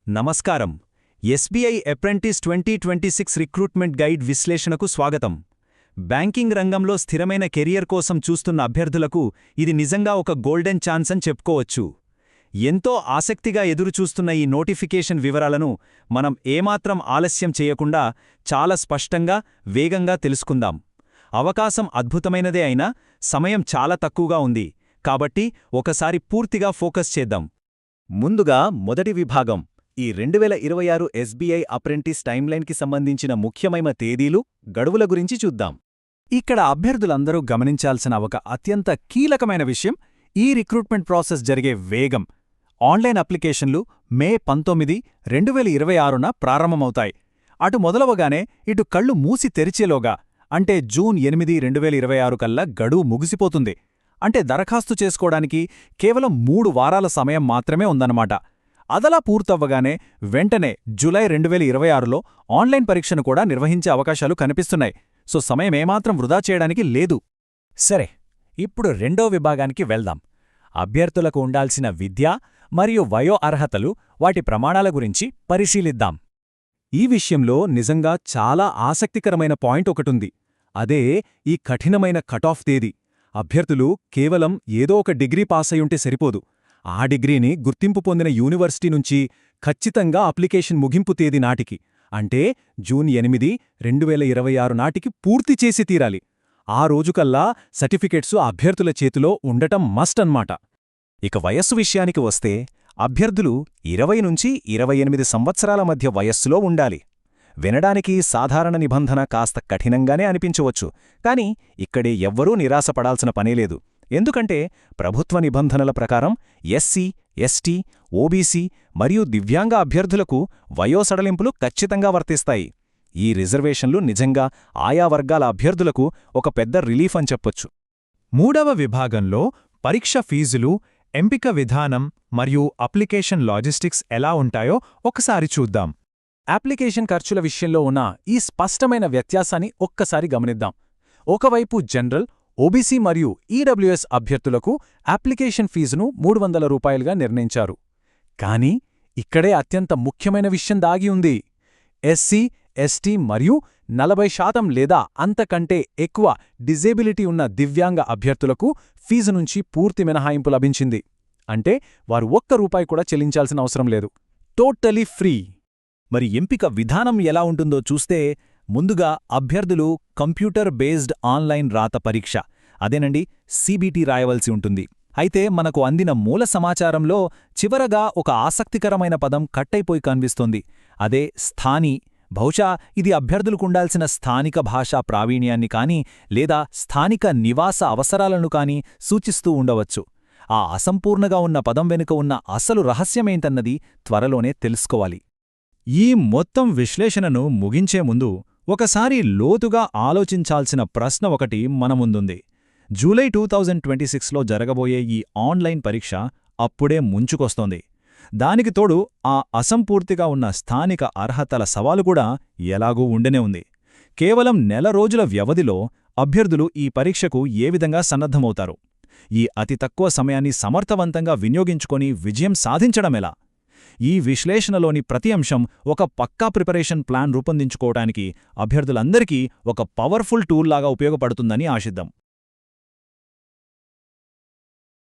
నమస్కారం. SBI apprentice 2026 recruitment guide విశ్లేషణకు స్వాగతం. బ్యాంకింగ్ రంగంలో స్థిరమైన కెరియర్ కోసం చూస్తున్న అభ్యర్థులకు ఇది నిజంగా ఒక గోల్డెన్ ఛాన్స్ అని చెప్పుకోవచ్చు. ఎంతో ఆసక్తిగా ఎదురుచూస్తున్న ఈ నోటిఫికేషన్ వివరాలను మనం ఏమాత్రం ఆలస్యం చేయకుండా చాలా స్పష్టంగా, వేగంగా తెలుసుకుందాం. అవకాశం అద్భుతమైనదే అయినా సమయం చాలా తక్కువగా ఉంది. కాబట్టి ఒకసారి పూర్తిగా ఫోకస్ చేద్దాం. ముందుగా మొదటి విభాగం, ఈ 2026 ఎస్బీఐ అప్రెంటిస్ టైమ్లైన్కి సంబంధించిన ముఖ్యమైన తేదీలు, గడువుల గురించి చూద్దాం. ఇక్కడ అభ్యర్థులందరూ గమనించాల్సిన ఒక అత్యంత కీలకమైన విషయం ఈ రిక్రూట్మెంట్ ప్రాసెస్ జరిగే వేగం. ఆన్లైన్ అప్లికేషన్లు మే 19, 2026న ప్రారంభమవుతాయి. అటు మొదలవగానే ఇటు కళ్ళు మూసి తెరిచేలోగా, అంటే జూన్ 8, 2026 కల్లా గడువు ముగిసిపోతుంది. అంటే దరఖాస్తు చేసుకోవడానికి కేవలం 3 వారాల సమయం మాత్రమే ఉందన్నమాట. అదలా పూర్తవ్వగానే వెంటనే జూలై 2026లో ఆన్లైన్ పరీక్షను కూడా నిర్వహించే అవకాశాలు కనిపిస్తున్నాయి. సో సమయమేమాత్రం వృధా చేయడానికి లేదు. సరే, ఇప్పుడు రెండో విభాగానికి వెళ్దాం. అభ్యర్థులకు ఉండాల్సిన విద్య మరియు వయో అర్హతలు, వాటి ప్రమాణాల గురించి పరిశీలిద్దాం. ఈ విషయంలో నిజంగా చాలా ఆసక్తికరమైన పాయింట్ ఒకటుంది. అదే ఈ కఠినమైన కటాఫ్ తేదీ. అభ్యర్థులు కేవలం ఏదో ఒక డిగ్రీ పాసయ్యుంటే సరిపోదు. ఆ డిగ్రీని గుర్తింపు పొందిన యూనివర్సిటీ నుంచి ఖచ్చితంగా అప్లికేషన్ ముగింపు తేదీ నాటికి, అంటే జూన్ 8, 2026 నాటికి పూర్తి చేసి తీరాలి. ఆ రోజుకల్లా సర్టిఫికెట్సు అభ్యర్థుల చేతిలో ఉండటం మస్ట్ అన్నమాట. ఇక వయస్సు విషయానికి వస్తే అభ్యర్థులు 20 నుంచి 28 సంవత్సరాల మధ్య వయస్సులో ఉండాలి. వినడానికి సాధారణ నిబంధన కాస్త కఠినంగానే అనిపించవచ్చు, కాని ఇక్కడే ఎవ్వరూ నిరాశపడాల్సిన పనేలేదు. ఎందుకంటే ప్రభుత్వ నిబంధనల ప్రకారం ఎస్సీ, ఎస్టీ, ఓబీసీ మరియు దివ్యాంగ అభ్యర్థులకు వయోసడలింపులు ఖచ్చితంగా వర్తిస్తాయి. ఈ రిజర్వేషన్లు నిజంగా ఆయా వర్గాల అభ్యర్థులకు ఒక పెద్ద రిలీఫ్ అని చెప్పొచ్చు. మూడవ విభాగంలో పరీక్ష ఫీజులు, ఎంపిక విధానం మరియు అప్లికేషన్ లాజిస్టిక్స్ ఎలా ఉంటాయో ఒకసారి చూద్దాం. అప్లికేషన్ ఖర్చుల విషయంలో ఉన్న ఈ స్పష్టమైన వ్యత్యాసాన్ని ఒక్కసారి గమనిద్దాం. ఒకవైపు జనరల్, ఓబీసీ మరియు ఈడబ్ల్యూఎస్ అభ్యర్థులకు అప్లికేషన్ ఫీజును 300 రూపాయలుగా నిర్ణయించారు. కానీ ఇక్కడే అత్యంత ముఖ్యమైన విషయం దాగి ఉంది. ఎస్సీ, ఎస్టీ మరియు 40% లేదా అంతకంటే ఎక్కువ డిజేబిలిటీ ఉన్న దివ్యాంగ అభ్యర్థులకు ఫీజు నుంచి పూర్తి మినహాయింపు లభించింది. అంటే వారు ₹1 కూడా చెల్లించాల్సిన అవసరం లేదు. Totally free. మరి ఎంపిక విధానం ఎలా ఉంటుందో చూస్తే, ముందుగా అభ్యర్థులు కంప్యూటర్ బేస్డ్ ఆన్లైన్ రాత పరీక్ష, అదేనండి సీబీటీ రాయవలసి ఉంటుంది. అయితే మనకు అందిన మూల సమాచారంలో చివరగా ఒక ఆసక్తికరమైన పదం కట్టయిపోయి కనిపిస్తోంది. అదే స్థానీ. బహుశా ఇది అభ్యర్థులకుండాల్సిన స్థానిక భాషా ప్రావీణ్యాన్ని కానీ లేదా స్థానిక నివాస అవసరాలను కానీ సూచిస్తూ ఉండవచ్చు. ఆ అసంపూర్ణగా ఉన్న పదం వెనుక ఉన్న అసలు రహస్యమేంటన్నది త్వరలోనే తెలుసుకోవాలి. ఈ మొత్తం విశ్లేషణను ముగించే ముందు ఒకసారి లోతుగా ఆలోచించాల్సిన ప్రశ్న ఒకటి మన ముందుంది. జూలై 2026లో జరగబోయే ఈ ఆన్లైన్ పరీక్ష అప్పుడే ముంచుకొస్తోంది. దానికి తోడు ఆ అసంపూర్తిగా ఉన్న స్థానిక అర్హతల సవాలు కూడా ఎలాగూ ఉండనే ఉంది. కేవలం నెల రోజుల వ్యవధిలో అభ్యర్థులు ఈ పరీక్షకు ఏ విధంగా సన్నద్ధమవుతారు? ఈ అతి తక్కువ సమయాన్ని సమర్థవంతంగా వినియోగించుకొని విజయం సాధించడమెలా? ఈ విశ్లేషణలోని ప్రతి అంశం ఒక పక్కా ప్రిపరేషన్ ప్లాన్ రూపొందించుకోవటానికి అభ్యర్థులందరికీ ఒక పవర్ఫుల్ టూల్ లాగా ఉపయోగపడుతుందని ఆశిద్దాం.